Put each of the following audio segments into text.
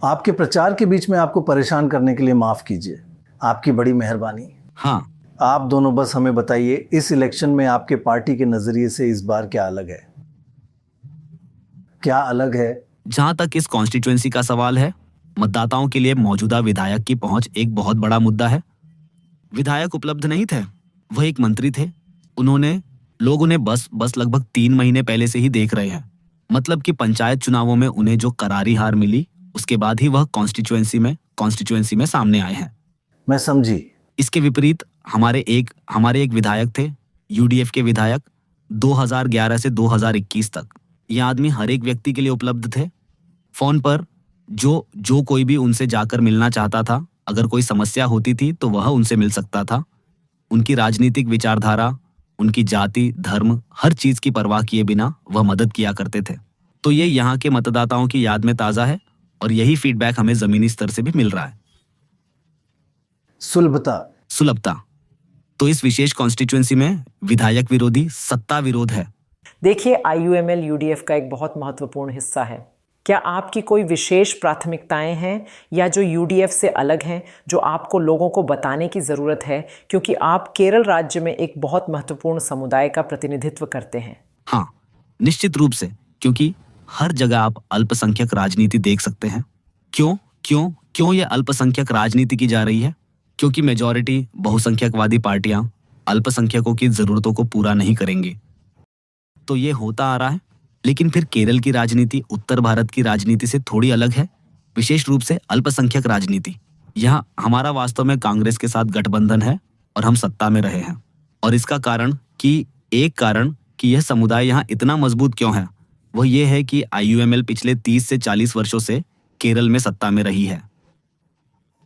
आपके प्रचार के बीच में आपको परेशान करने के लिए माफ कीजिए, आपकी बड़ी मेहरबानी। हाँ, आप दोनों बस हमें बताइए, इस इलेक्शन में आपके पार्टी के नजरिए से इस बार क्या अलग है? क्या अलग है? जहां तक इस कॉन्स्टिट्यूएंसी का सवाल है, मतदाताओं के लिए मौजूदा विधायक की पहुंच एक बहुत बड़ा मुद्दा है। विधायक उपलब्ध नहीं थे, वह एक मंत्री थे। लोग उन्हें बस बस लगभग 3 महीने पहले से ही देख रहे हैं। मतलब कि पंचायत चुनावों में उन्हें जो करारी हार मिली, उसके बाद ही वह कॉन्स्टिट्यूएंसी में सामने आए हैं। मैं समझी। इसके विपरीत हमारे एक विधायक थे, यूडीएफ के विधायक, 2011 से 2021 तक ये आदमी हर एक व्यक्ति के लिए उपलब्ध थे। फोन पर जो कोई भी उनसे जाकर मिलना चाहता था, अगर कोई समस्या होती थी तो वह उनसे मिल सकता था। उनकी राजनीतिक विचारधारा, उनकी जाति, धर्म, हर चीज की परवाह किए बिना वह मदद किया करते थे। तो ये यहाँ के मतदाताओं की याद में ताजा है और यही फीडबैक हमें जमीनी स्तर से भी मिल रहा है। सुलभता। तो इस विशेष कॉन्स्टिट्यूएंसी में विधायक विरोधी सत्ता विरोध है। देखिए, आईयूएमएल यूडीएफ का एक बहुत महत्वपूर्ण हिस्सा है। क्या आपकी कोई विशेष प्राथमिकताएं हैं या जो यूडीएफ से अलग हैं, जो आपको लोगों को बताने की ज़रूरत है, क्योंकि आप केरल राज्य में एक बहुत महत्वपूर्ण समुदाय का प्रतिनिधित्व करते हैं? हाँ, निश्चित रूप से, क्योंकि हर जगह आप अल्पसंख्यक राजनीति देख सकते हैं। क्यों क्यों क्यों ये अल्पसंख्यक राजनीति की जा रही है? क्योंकि मेजॉरिटी बहुसंख्यकवादी पार्टियां अल्पसंख्यकों की जरूरतों को पूरा नहीं करेंगी। तो ये होता आ रहा है। लेकिन फिर केरल की राजनीति उत्तर भारत की राजनीति से थोड़ी अलग है, विशेष रूप से अल्पसंख्यक राजनीति। यहाँ हमारा वास्तव में कांग्रेस के साथ गठबंधन है और हम सत्ता में रहे हैं। और इसका एक कारण कि यह समुदाय यहाँ इतना मजबूत क्यों है, वह यह है कि आईयूएमएल पिछले 30 से 40 वर्षों से केरल में सत्ता में रही है।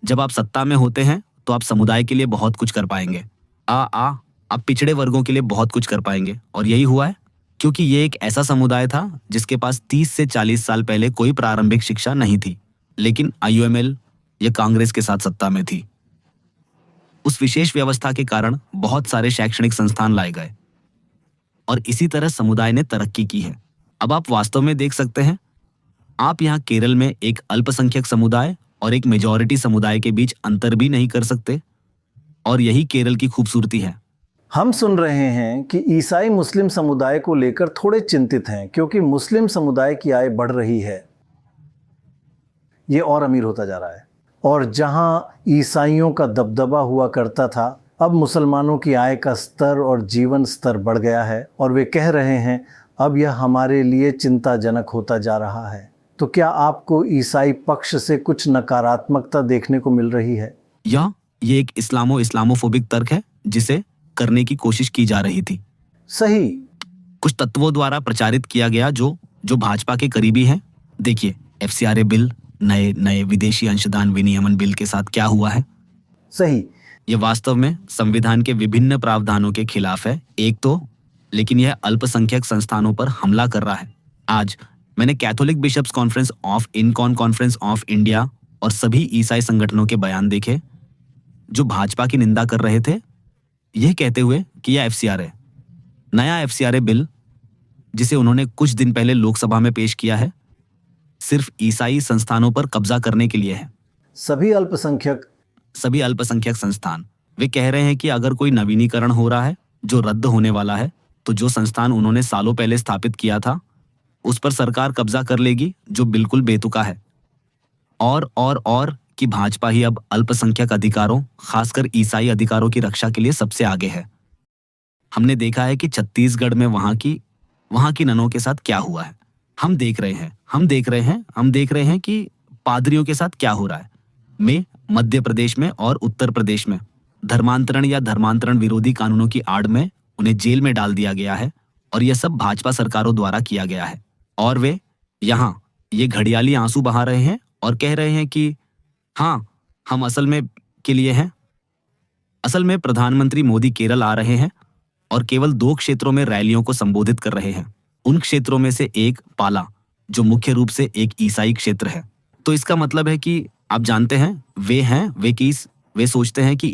जब आप सत्ता में होते हैं तो आप समुदाय के लिए बहुत कुछ कर पाएंगे। आप पिछड़े वर्गों के लिए बहुत कुछ कर पाएंगे। और यही हुआ है, क्योंकि ये एक ऐसा समुदाय था जिसके पास 30 से 40 साल पहले कोई प्रारंभिक शिक्षा नहीं थी, लेकिन आईयूएमएल ये कांग्रेस के साथ सत्ता में थी। उस विशेष व्यवस्था के कारण बहुत सारे शैक्षणिक संस्थान लाए गए और इसी तरह समुदाय ने तरक्की की है। अब आप वास्तव में देख सकते हैं, आप यहाँ केरल में एक अल्पसंख्यक समुदाय और एक मेजॉरिटी समुदाय के बीच अंतर भी नहीं कर सकते, और यही केरल की खूबसूरती है। हम सुन रहे हैं कि ईसाई मुस्लिम समुदाय को लेकर थोड़े चिंतित हैं, क्योंकि मुस्लिम समुदाय की आय बढ़ रही है, ये और अमीर होता जा रहा है। और जहां ईसाइयों का दबदबा हुआ करता था, अब मुसलमानों की आय का स्तर और जीवन स्तर बढ़ गया है, और वे कह रहे हैं अब यह हमारे लिए चिंताजनक होता जा रहा है। तो क्या आपको ईसाई पक्ष से कुछ नकारात्मकता देखने को मिल रही है? या ये एक इस्लामोफोबिक तर्क है जिसे करने की कोशिश की जा रही थी। सही। कुछ तत्वों द्वारा प्रचारित किया गया जो भाजपा के करीबी हैं। देखिए, एफसीआरए बिल, नए विदेशी अंशदान विनियमन बिल के साथ क्या हुआ है। सही। ये वास्तव में संविधान के विभिन्न प्रावधानों के खिलाफ है, लेकिन यह अल्पसंख्यक संस्थानों पर हमला कर रहा है। आज मैंने Catholic bishops conference of India और सभी ईसाई संगठनों के बयान देखे जो भाजपा की निंदा कर रहे थे, यह कहते हुए कि यह नया एफसीआरए बिल, जिसे उन्होंने कुछ दिन पहले लोकसभा में पेश किया है, सिर्फ ईसाई संस्थानों पर कब्जा करने के लिए है। सभी अल्पसंख्यक संस्थान, वे कह रहे हैं कि अगर कोई नवीनीकरण हो रहा है जो रद्द होने वाला है, तो जो संस्थान उन्होंने सालों पहले स्थापित किया था उस पर सरकार कब्जा कर लेगी, जो बिल्कुल बेतुका है। और कि भाजपा ही अब अल्पसंख्यक अधिकारों, खासकर ईसाई अधिकारों की रक्षा के लिए सबसे आगे है। हमने देखा है कि छत्तीसगढ़ में वहां की ननों के साथ क्या हुआ है। हम देख रहे हैं कि पादरियों के साथ क्या हो रहा है। मध्य प्रदेश में और उत्तर प्रदेश में धर्मांतरण विरोधी कानूनों की आड़ में उन्हें जेल में डाल दिया गया है, और यह सब भाजपा सरकारों द्वारा किया गया है। और वे यहाँ ये घड़ियाली आंसू बहा रहे हैं और कह रहे हैं कि हाँ, हम असल में प्रधानमंत्री मोदी केरल आ रहे हैं और केवल 2 क्षेत्रों में रैलियों को संबोधित कर रहे हैं। उन क्षेत्रों में से एक पाला, जो मुख्य रूप से एक ईसाई क्षेत्र है। तो इसका मतलब है कि आप जानते हैं, वे सोचते हैं कि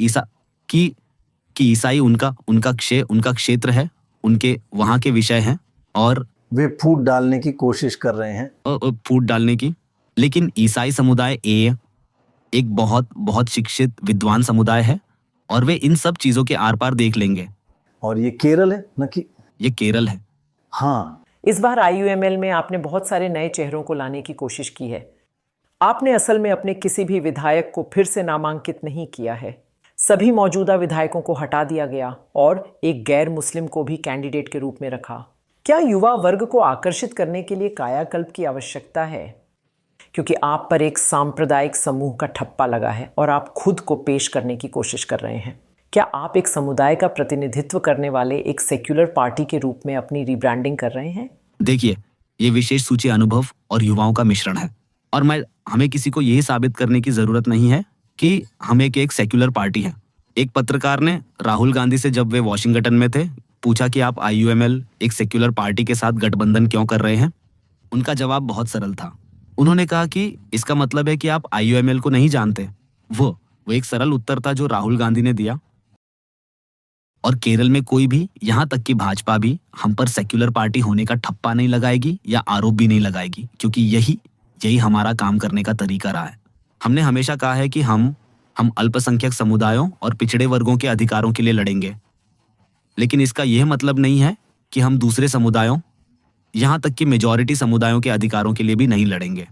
ईसाई उनका क्षेत्र है, उनके वहां के विषय हैं, और वे फूट डालने की कोशिश कर रहे हैं। फूट डालने की लेकिन ईसाई समुदाय एक बहुत बहुत शिक्षित विद्वान समुदाय है और वे इन सब चीजों के आर पार देख लेंगे। और ये केरल है न कि? ये केरल है। हाँ, इस बार IUML में आपने बहुत सारे नए चेहरों को लाने की कोशिश की है। आपने असल में अपने किसी भी विधायक को फिर से नामांकित नहीं किया है। सभी मौजूदा विधायकों को हटा दिया गया और एक गैर मुस्लिम को भी कैंडिडेट के रूप में रखा। क्या युवा वर्ग को आकर्षित करने के लिए कायाकल्प की आवश्यकता है? क्योंकि आप पर एक सांप्रदायिक समूह का ठप्पा लगा है और आप खुद को पेश करने की कोशिश कर रहे हैं। क्या आप एक समुदाय का प्रतिनिधित्व करने वाले एक सेक्युलर पार्टी के रूप में अपनी रिब्रांडिंग कर रहे हैं? देखिए, ये विशेष सूची अनुभव और युवाओं का मिश्रण है और हमें किसी को यही साबित करने की जरूरत नहीं है कि हम एक सेक्युलर पार्टी है। एक पत्रकार ने राहुल गांधी से जब वे वॉशिंगटन में थे पूछा कि आप IUML एक सेक्युलर पार्टी के साथ गठबंधन क्यों कर रहे हैं। उनका जवाब बहुत सरल था। उन्होंने कहा कि इसका मतलब है कि आप IUML को नहीं जानते। वो एक सरल उत्तर था जो राहुल गांधी ने दिया। और केरल में कोई भी, यहाँ तक कि भाजपा भी, हम पर सेक्युलर पार्टी होने का ठप्पा नहीं लगाएगी या आरोप भी नहीं लगाएगी, क्योंकि यही हमारा काम करने का तरीका रहा है। हमने हमेशा कहा है कि हम अल्पसंख्यक समुदायों और पिछड़े वर्गों के अधिकारों के लिए लड़ेंगे, लेकिन इसका यह मतलब नहीं है कि हम दूसरे समुदायों, यहाँ तक कि मेजॉरिटी समुदायों के अधिकारों के लिए भी नहीं लड़ेंगे।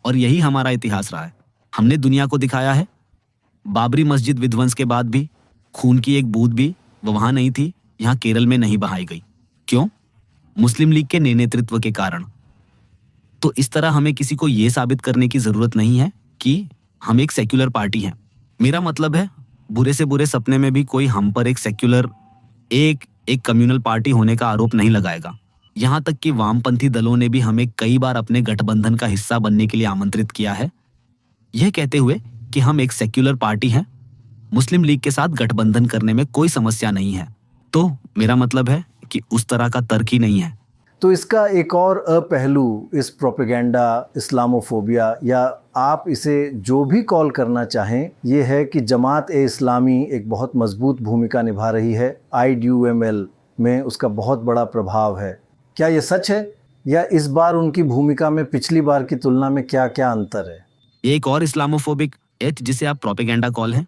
और यही हमारा इतिहास रहा है। हमने दुनिया को दिखाया है, बाबरी मस्जिद विध्वंस के बाद भी खून की एक बूंद भी वहां नहीं थी, यहाँ केरल में नहीं बहाई गई। क्यों? मुस्लिम लीग के नेतृत्व के कारण। तो इस तरह हमें किसी को यह साबित करने की जरूरत नहीं है कि हम एक सेक्युलर पार्टी हैं। मेरा मतलब है, बुरे से बुरे सपने में भी कोई हम पर एक सेक्युलर, एक कम्युनल पार्टी होने का आरोप नहीं लगाएगा। यहाँ तक कि वामपंथी दलों ने भी हमें कई बार अपने गठबंधन का हिस्सा बनने के लिए आमंत्रित किया है, यह कहते हुए कि हम एक सेक्युलर पार्टी हैं, मुस्लिम लीग के साथ गठबंधन करने में कोई समस्या नहीं है। तो मेरा मतलब है कि उस तरह का तर्क ही नहीं है। तो इसका एक और पहलू इस प्रोपेगेंडा, इस्लामोफोबिया या आप इसे जो भी कॉल करना चाहें, ये है कि जमात-ए-इस्लामी एक बहुत मजबूत भूमिका निभा रही है। IUML में उसका बहुत बड़ा प्रभाव है। क्या ये सच है, या इस बार उनकी भूमिका में पिछली बार की तुलना में क्या क्या अंतर है? एक और इस्लामोफोबिक जिसे आप प्रोपेगेंडा कॉल है,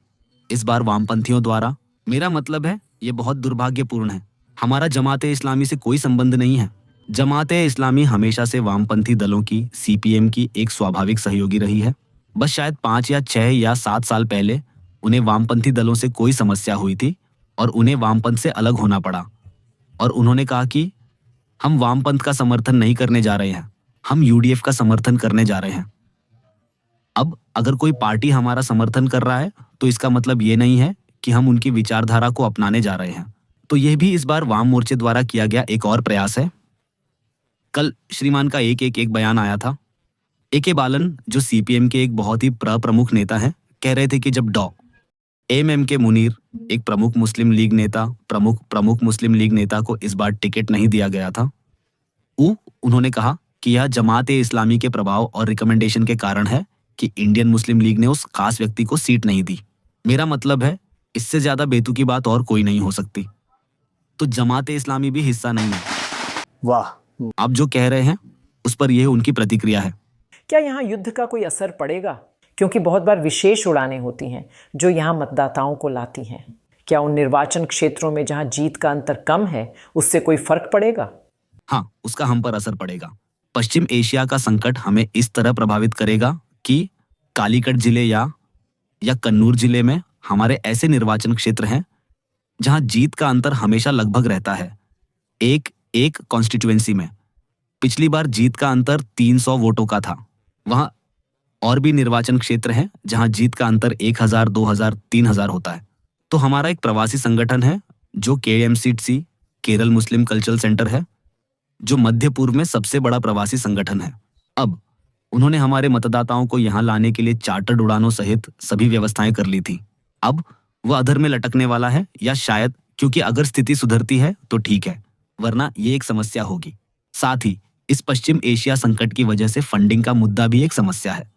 इस बार वामपंथियों द्वारा। मेरा मतलब है, ये बहुत दुर्भाग्यपूर्ण है। हमारा जमात-ए-इस्लामी से कोई संबंध नहीं है। जमात-ए-इस्लामी हमेशा से वामपंथी दलों की, CPM की एक स्वाभाविक सहयोगी रही है। बस शायद 5 या 6 या 7 साल पहले उन्हें वामपंथी दलों से कोई समस्या हुई थी और उन्हें वामपंथ से अलग होना पड़ा, और उन्होंने कहा कि हम वामपंथ का समर्थन नहीं करने जा रहे हैं, हम UDF का समर्थन करने जा रहे हैं। अब अगर कोई पार्टी हमारा समर्थन कर रहा है तो इसका मतलब ये नहीं है कि हम उनकी विचारधारा को अपनाने जा रहे हैं। तो यह भी इस बार वाम मोर्चे द्वारा किया गया एक और प्रयास है। कल श्रीमान का एक बयान आया था। AK बालन, जो CPM के एक बहुत ही प्रमुख नेता हैं, कह रहे थे कि जब MMK मुनीर, एक प्रमुख मुस्लिम लीग नेता, प्रमुख मुस्लिम लीग नेता को इस बार टिकट नहीं दिया गया था, उन्होंने कहा कि यह जमात-ए-इस्लामी के प्रभाव और रिकमेंडेशन के कारण है कि इंडियन मुस्लिम लीग ने उस खास व्यक्ति को सीट नहीं दी। मेरा मतलब है, इससे ज्यादा बेतुकी बात और कोई नहीं हो सकती। तो जमात-ए-इस्लामी भी हिस्सा नहीं है। वाह! आप जो कह रहे हैं उस पर यह उनकी प्रतिक्रिया है। क्या यहाँ युद्ध का कोई असर पड़ेगा? क्योंकि बहुत बार विशेष उड़ानें होती हैं जो यहाँ मतदाताओं को लाती हैं। क्या उन निर्वाचन क्षेत्रों में जहाँ जीत का अंतर कम है उससे कोई फर्क पड़ेगा? हाँ, उसका हम पर असर पड़ेगा। पश्चिम एशिया का संकट हमें इस तरह प्रभावित करेगा कि कालीकट जिले या कन्नूर जिले में हमारे ऐसे निर्वाचन क्षेत्र हैं जहां जीत का अंतर हमेशा लगभग रहता है। एक कॉन्स्टिट्यूएंसी में पिछली बार जीत का अंतर 300 वोटों का था। वहां और भी निर्वाचन क्षेत्र हैं जहां जीत का अंतर 1000, 2000, 3000 होता है। तो हमारा एक प्रवासी संगठन है जो KMCTC, केरल मुस्लिम कल्चरल सेंटर है, जो मध्य पूर्व में सबसे बड़ा प्रवासी संगठन है। अब उन्होंने हमारे मतदाताओं को यहाँ लाने के लिए चार्टर्ड उड़ानों सहित सभी व्यवस्थाएं कर ली थी। अब वह अधर में लटकने वाला है, या शायद क्योंकि अगर स्थिति सुधरती है तो ठीक है, वरना ये एक समस्या होगी। साथ ही इस पश्चिम एशिया संकट की वजह से फंडिंग का मुद्दा भी एक समस्या है।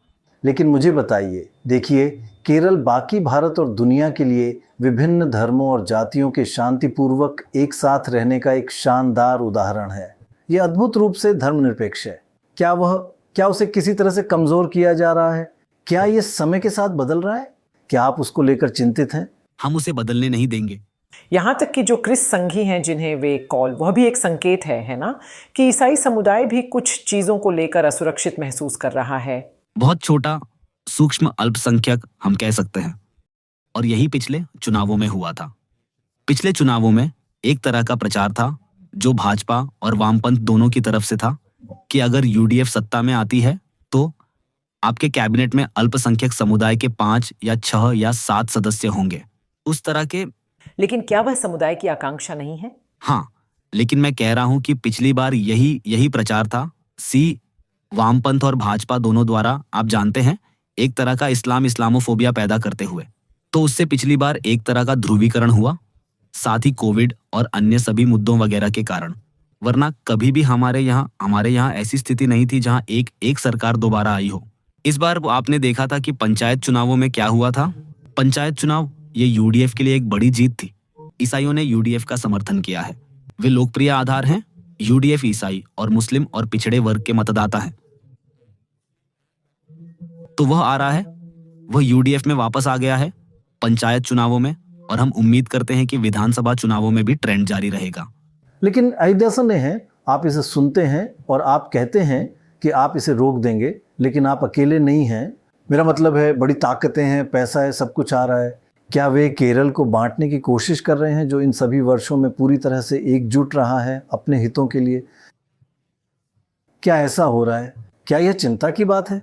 लेकिन मुझे बताइए, देखिए, केरल बाकी भारत और दुनिया के लिए विभिन्न धर्मों और जातियों के शांतिपूर्वक एक साथ रहने का एक शानदार उदाहरण है। यह अद्भुत रूप से धर्मनिरपेक्ष है। क्या उसे किसी तरह से कमजोर किया जा रहा है? क्या ये समय के साथ बदल रहा है? क्या आप उसको लेकर चिंतित हैं? हम उसे बदलने नहीं देंगे। यहाँ तक कि जो क्रिस संघी हैं जिन्हें वे कॉल, वह भी एक संकेत है ना, कि ईसाई समुदाय भी कुछ चीज़ों को लेकर असुरक्षित महसूस कर रहा है। बहुत छोटा सूक्ष्म अल्पसंख्यक हम कह सकते हैं। और यही पिछले चुनावों में हुआ था। पिछले चुनावों में एक तरह का प्रचार था जो भाजपा और वामपंथ दोनों की तरफ से था कि अगर यूडीएफ सत्ता में आती है तो आपके कैबिनेट में अल्पसंख्यक समुदाय के 5 या 6 या 7 सदस्य होंगे, उस तरह के। लेकिन क्या वह समुदाय की आकांक्षा नहीं है? हाँ, लेकिन मैं कह रहा हूं कि पिछली बार यही प्रचार था। वामपंथ और भाजपा दोनों द्वारा, आप जानते हैं, एक तरह का इस्लामोफोबिया पैदा करते हुए। तो उससे पिछली बार एक तरह का ध्रुवीकरण हुआ, साथ ही कोविड और अन्य सभी मुद्दों वगैरह के कारण। वरना कभी भी हमारे यहाँ ऐसी स्थिति नहीं थी जहां एक सरकार दोबारा आई हो। इस बार आपने देखा था कि पंचायत चुनावों में क्या हुआ था। पंचायत चुनाव ये यूडीएफ के लिए एक बड़ी जीत थी। ईसाइयों ने यूडीएफ का समर्थन किया है। वे लोकप्रिय आधार हैं। यूडीएफ ईसाई और मुस्लिम और पिछड़े वर्ग के मतदाता हैं। तो वह आ रहा है, वह यूडीएफ में वापस आ गया है पंचायत चुनावों में, और हम उम्मीद करते हैं कि विधानसभा चुनावों में भी ट्रेंड जारी रहेगा। लेकिन आइडिया नहीं है, आप इसे सुनते हैं और आप कहते हैं कि आप इसे रोक देंगे, लेकिन आप अकेले नहीं हैं। मेरा मतलब है बड़ी ताकतें हैं, पैसा है, सब कुछ आ रहा है। क्या वे केरल को बांटने की कोशिश कर रहे हैं जो इन सभी वर्षों में पूरी तरह से एकजुट रहा है अपने हितों के लिए? क्या ऐसा हो रहा है? क्या यह चिंता की बात है?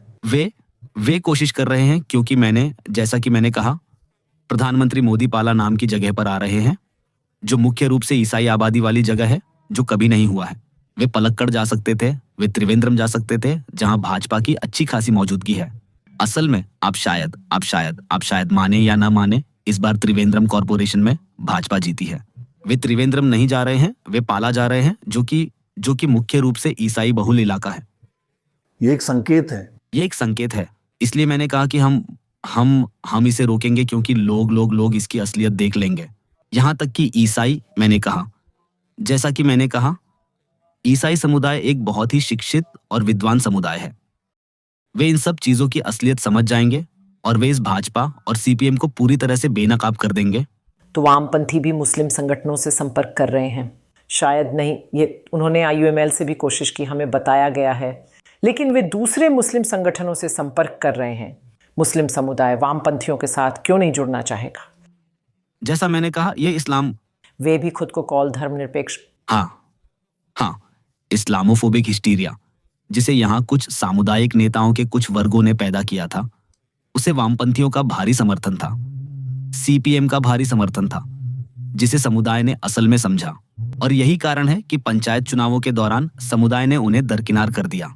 वे कोशिश कर रहे हैं क्योंकि जैसा कि मैंने कहा, प्रधानमंत्री मोदी पाला नाम की जगह पर आ रहे हैं जो मुख्य रूप से ईसाई आबादी वाली जगह है, जो कभी नहीं हुआ है। वे पलक्कड़ जा सकते थे, वे त्रिवेंद्रम जा सकते थे जहां भाजपा की अच्छी खासी मौजूदगी है। असल में आप शायद माने या ना माने, इस बार त्रिवेंद्रम कॉर्पोरेशन में भाजपा जीती है। वे त्रिवेंद्रम नहीं जा रहे हैं, वे पाला जा रहे हैं जो कि मुख्य रूप से ईसाई बहुल इलाका है। ये एक संकेत है। ये एक संकेत है। इसलिए मैंने कहा कि हम इसे रोकेंगे क्योंकि लोग इसकी असलियत देख लेंगे। यहां तक कि ईसाई, जैसा कि मैंने कहा, ईसाई समुदाय एक बहुत ही शिक्षित और विद्वान समुदाय है। वे इन सब चीजों की असलियत समझ जाएंगे और वे इस भाजपा और सीपीएम को पूरी तरह से बेनकाब कर देंगे। तो वामपंथी भी मुस्लिम संगठनों से संपर्क कर रहे हैं? शायद नहीं, ये उन्होंने आईयूएमएल से भी कोशिश की, हमें बताया गया है। लेकिन वे दूसरे मुस्लिम संगठनों से संपर्क कर रहे हैं। मुस्लिम समुदाय वामपंथियों के साथ क्यों नहीं जुड़ना चाहेगा? जैसा मैंने कहा, ये इस्लाम, वे भी खुद को कॉल धर्मनिरपेक्ष। हाँ, इस्लामोफोबिक हिस्टीरिया जिसे यहाँ कुछ सामुदायिक नेताओं के कुछ वर्गों ने पैदा किया था, उसे वामपंथियों का भारी समर्थन था, सीपीएम का भारी समर्थन था, जिसे समुदाय ने असल में समझा। और यही कारण है कि पंचायत चुनावों के दौरान समुदाय ने उन्हें दरकिनार कर दिया,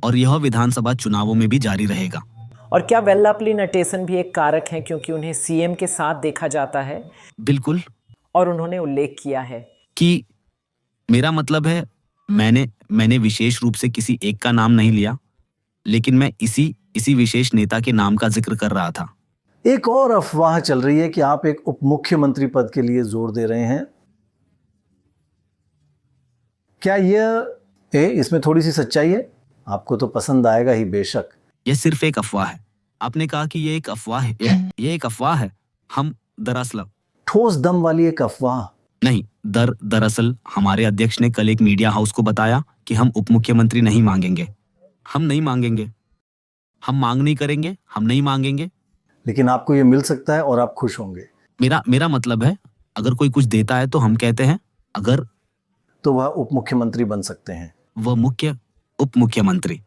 और यह विधानसभा चुनावों में भी जारी रहेगा। और क्या वेल्लापल्ली नटेसन भी एक कारक है, क्योंकि उन्हें सीएम के साथ देखा जाता है? बिल्कुल। और उन्होंने उल्लेख किया है कि मेरा मतलब है, मैंने विशेष रूप से किसी एक का नाम नहीं लिया, लेकिन मैं इसी विशेष नेता के नाम का जिक्र कर रहा था। एक और अफवाह चल रही है कि आप एक उप मुख्यमंत्री पद के लिए जोर दे रहे हैं। क्या इसमें थोड़ी सी सच्चाई है? आपको तो पसंद आएगा ही बेशक। यह सिर्फ एक अफवाह है। आपने कहा कि ये एक अफवाह है। ये एक अफवाह है। हम दरअसल ठोस दम वाली एक अफवाह नहीं, दरअसल हमारे अध्यक्ष ने कल एक मीडिया हाउस को बताया कि हम उप मुख्यमंत्री नहीं मांगेंगे। हम नहीं मांगेंगे, हम मांग नहीं करेंगे, हम नहीं मांगेंगे। लेकिन आपको ये मिल सकता है और आप खुश होंगे। मेरा मतलब है, अगर कोई कुछ देता है तो हम कहते हैं, अगर तो वह उप मुख्यमंत्री बन सकते हैं। वह उप मुख्यमंत्री।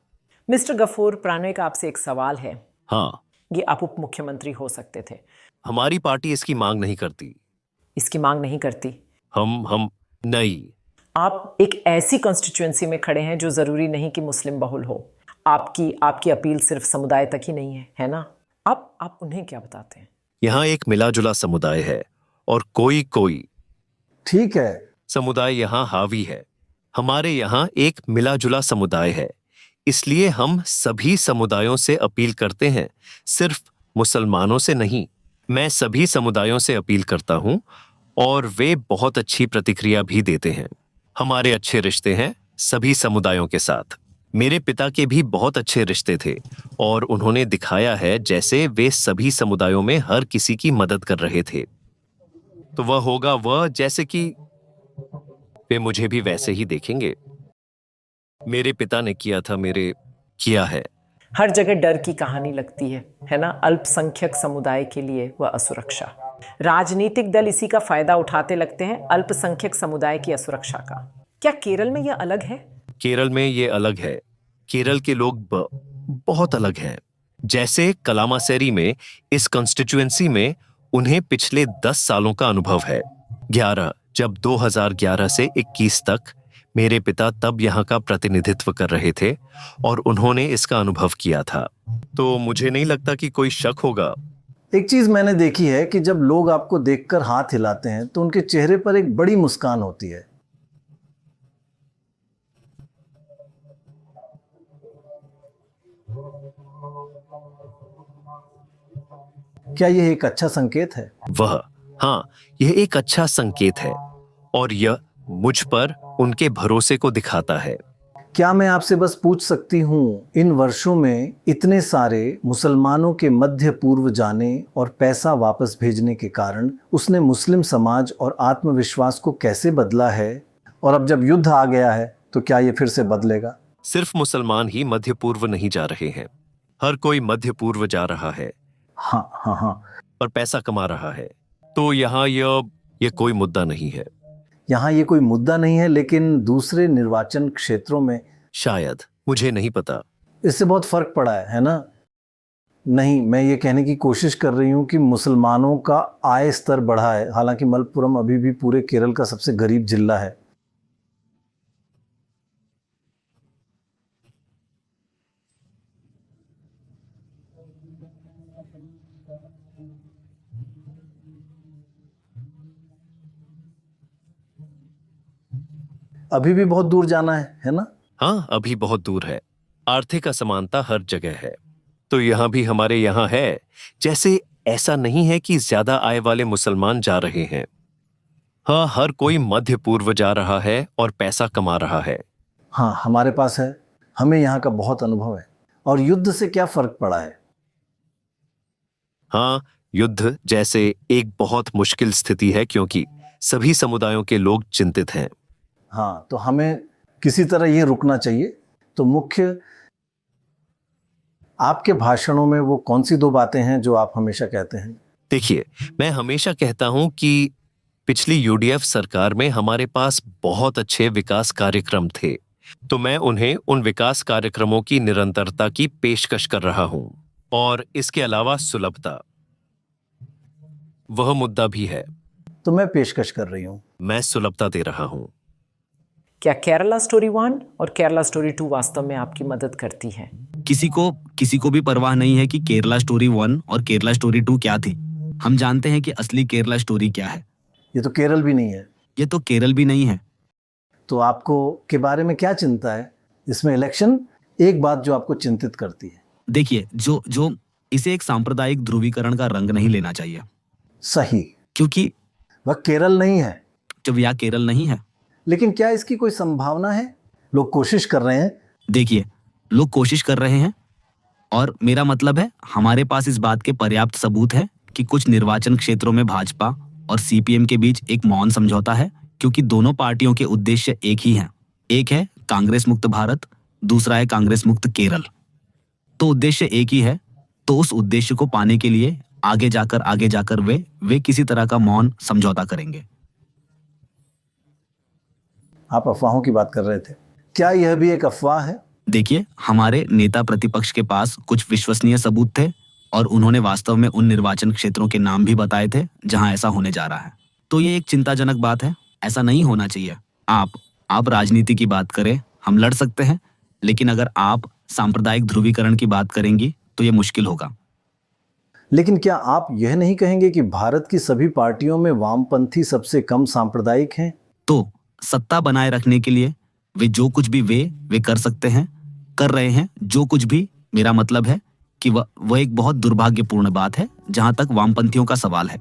मिस्टर गफूर, प्राणोय का आपसे एक सवाल है। हाँ, ये आप उप मुख्यमंत्री हो सकते थे। हमारी पार्टी इसकी मांग नहीं करती। इसकी मांग नहीं करती? हम नहीं। आप एक ऐसी कॉन्स्टिट्यूएंसी में खड़े हैं जो जरूरी नहीं कि मुस्लिम बहुल हो। आपकी अपील सिर्फ समुदाय तक ही नहीं है ना? आप उन्हें क्या बताते हैं? यहाँ एक मिला जुला समुदाय है और कोई ठीक है, समुदाय यहाँ हावी है। हमारे यहाँ एक मिला जुला समुदाय है, इसलिए हम सभी समुदायों से अपील करते हैं, सिर्फ मुसलमानों से नहीं। मैं सभी समुदायों से अपील करता हूँ और वे बहुत अच्छी प्रतिक्रिया भी देते हैं। हमारे अच्छे रिश्ते हैं सभी समुदायों के साथ। मेरे पिता के भी बहुत अच्छे रिश्ते थे और उन्होंने दिखाया है जैसे वे सभी समुदायों में हर किसी की मदद कर रहे थे। तो वह होगा वह जैसे कि वे मुझे भी वैसे ही देखेंगे। मेरे पिता ने किया है। हर जगह डर की कहानी लगती है ना? अल्पसंख्यक समुदाय के लिए वह असुरक्षा। राजनीतिक दल इसी का फायदा उठाते लगते हैं, अल्पसंख्यक समुदाय की असुरक्षा का। क्या केरल में यह अलग है? केरल में ये अलग है। केरल के लोग बहुत अलग हैं। जैसे कलामासेरी में, इस कॉन्स्टिट्यूएंसी में उन्हें पिछले 10 सालों का अनुभव है। 11 जब 2011 से 21 तक मेरे पिता तब यहाँ का प्रतिनिधित्व कर रहे थे और उन्होंने इसका अनुभव किया था। तो मुझे नहीं लगता कि कोई शक होगा। एक चीज मैंने देखी है कि जब लोग आपको देखकर हाथ हिलाते हैं तो उनके चेहरे पर एक बड़ी मुस्कान होती है। क्या यह एक अच्छा संकेत है? हाँ, यह एक अच्छा संकेत है और यह मुझ पर उनके भरोसे को दिखाता है। क्या मैं आपसे बस पूछ सकती हूँ, इन वर्षों में इतने सारे मुसलमानों के मध्य पूर्व जाने और पैसा वापस भेजने के कारण उसने मुस्लिम समाज और आत्मविश्वास को कैसे बदला है? और अब जब युद्ध आ गया है तो क्या ये फिर से बदलेगा? सिर्फ मुसलमान ही मध्य पूर्व नहीं जा रहे हैं, हर कोई मध्य पूर्व जा रहा है। हाँ। और पैसा कमा रहा है। तो यहाँ यह कोई मुद्दा नहीं है। यहाँ ये कोई मुद्दा नहीं है, लेकिन दूसरे निर्वाचन क्षेत्रों में शायद, मुझे नहीं पता। इससे बहुत फर्क पड़ा है ना? नहीं, मैं ये कहने की कोशिश कर रही हूँ कि मुसलमानों का आय स्तर बढ़ा है। हालांकि मलप्पुरम अभी भी पूरे केरल का सबसे गरीब जिला है। अभी भी बहुत दूर जाना है ना? हाँ, अभी बहुत दूर है। आर्थिक असमानता हर जगह है। तो यहाँ भी हमारे यहाँ है। जैसे ऐसा नहीं है कि ज्यादा आय वाले मुसलमान जा रहे हैं। हाँ, हर कोई मध्य पूर्व जा रहा है और पैसा कमा रहा है। हाँ, हमारे पास है। हमें यहाँ का बहुत अनुभव है। और युद्ध से क्या फर्क पड़ा है? हाँ, युद्ध जैसे एक बहुत मुश्किल स्थिति है क्योंकि सभी समुदायों के लोग चिंतित हैं। हाँ, तो हमें किसी तरह ये रुकना चाहिए। तो मुख्य आपके भाषणों में वो कौन सी 2 बातें हैं जो आप हमेशा कहते हैं? देखिए, मैं हमेशा कहता हूं कि पिछली यूडीएफ सरकार में हमारे पास बहुत अच्छे विकास कार्यक्रम थे, तो मैं उन्हें उन विकास कार्यक्रमों की निरंतरता की पेशकश कर रहा हूं। और इसके अलावा सुलभता, वह मुद्दा भी है। तो मैं पेशकश कर रही हूं। मैं सुलभता दे रहा हूं। क्या केरला स्टोरी 1 और केरला स्टोरी 2 वास्तव में आपकी मदद करती है? किसी को भी परवाह नहीं है कि केरला स्टोरी 1 और केरला स्टोरी 2 क्या थी। हम जानते हैं कि असली केरला स्टोरी क्या है। ये तो केरल भी नहीं है। ये तो केरल भी नहीं है। तो आपको के बारे में क्या चिंता है? इसमें इलेक्शन एक बात जो आपको चिंतित करती है। देखिए, जो इसे एक सांप्रदायिक ध्रुवीकरण का रंग नहीं लेना चाहिए। सही, क्योंकि वह केरल नहीं है। जब यह केरल नहीं है, लेकिन क्या इसकी कोई संभावना है? लोग कोशिश कर रहे हैं। देखिए, लोग कोशिश कर रहे हैं और मेरा मतलब है हमारे पास इस बात के पर्याप्त सबूत है कि कुछ निर्वाचन क्षेत्रों में भाजपा और सीपीएम के बीच एक मौन समझौता है, क्योंकि दोनों पार्टियों के उद्देश्य एक ही हैं। एक है कांग्रेस मुक्त भारत, दूसरा है कांग्रेस मुक्त केरल। तो उद्देश्य एक ही है, तो उस उद्देश्य को पाने के लिए आगे जाकर वे किसी तरह का मौन समझौता करेंगे। आप अफवाहों की बात कर रहे थे, क्या यह भी एक अफवाह है? देखिए, हमारे नेता प्रतिपक्ष के पास कुछ विश्वसनीय सबूत थे और उन्होंने वास्तव में उन निर्वाचन क्षेत्रों के नाम भी बताए थे जहां ऐसा होने जा रहा है। तो ये एक चिंताजनक बात है। ऐसा नहीं होना चाहिए। आप राजनीति की बात करें, हम लड़ सकते हैं, लेकिन अगर आप सांप्रदायिक ध्रुवीकरण की बात करेंगी तो ये मुश्किल होगा। लेकिन क्या आप यह नहीं कहेंगे कि भारत की सभी पार्टियों में वामपंथी सबसे कम सांप्रदायिक हैं? तो सत्ता बनाए रखने के लिए वे जो कुछ भी वे कर सकते हैं, कर रहे हैं जो कुछ भी। मेरा मतलब है कि वह एक बहुत दुर्भाग्यपूर्ण बात है जहां तक वामपंथियों का सवाल है।